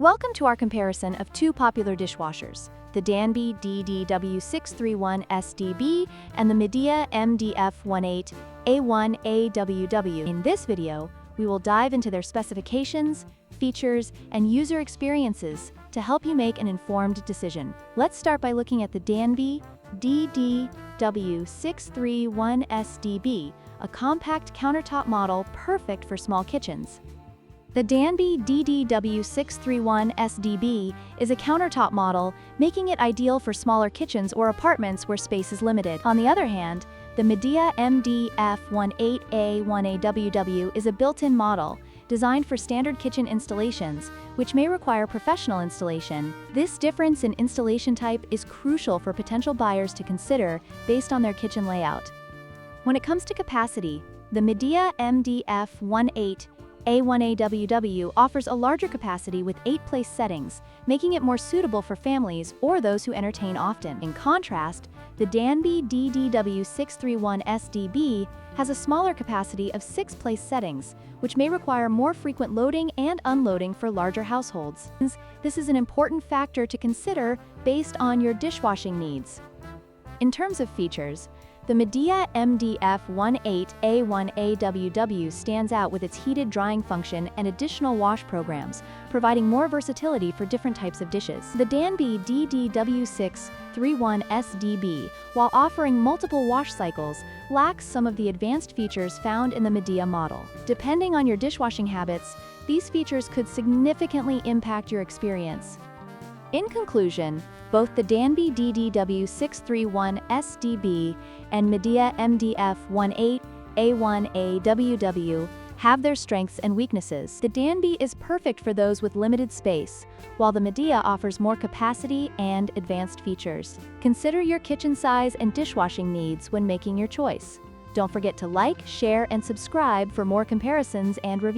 Welcome to our comparison of two popular dishwashers, the Danby DD631SDB and the Midea MDF18A1AWW. In this video, we will dive into their specifications, features, and user experiences to help you make an informed decision. Let's start by looking at the Danby DD631SDB, a compact countertop model perfect for small kitchens. The Danby DD631SDB is a countertop model, making it ideal for smaller kitchens or apartments where space is limited. On the other hand, the Midea MDF18A1AWW is a built-in model, designed for standard kitchen installations, which may require professional installation. This difference in installation type is crucial for potential buyers to consider based on their kitchen layout. When it comes to capacity, the Midea MDF18A1AWW offers a larger capacity with 8-place settings, making it more suitable for families or those who entertain often. In contrast, the Danby DD631SDB has a smaller capacity of 6-place settings, which may require more frequent loading and unloading for larger households. This is an important factor to consider based on your dishwashing needs. In terms of features, the Midea MDF18A1AWW stands out with its heated drying function and additional wash programs, providing more versatility for different types of dishes. The Danby DD631SDB, while offering multiple wash cycles, lacks some of the advanced features found in the Midea model. Depending on your dishwashing habits, these features could significantly impact your experience. In conclusion, both the Danby DD631SDB and Midea MDF18A1AWW have their strengths and weaknesses. The Danby is perfect for those with limited space, while the Midea offers more capacity and advanced features. Consider your kitchen size and dishwashing needs when making your choice. Don't forget to like, share, and subscribe for more comparisons and reviews.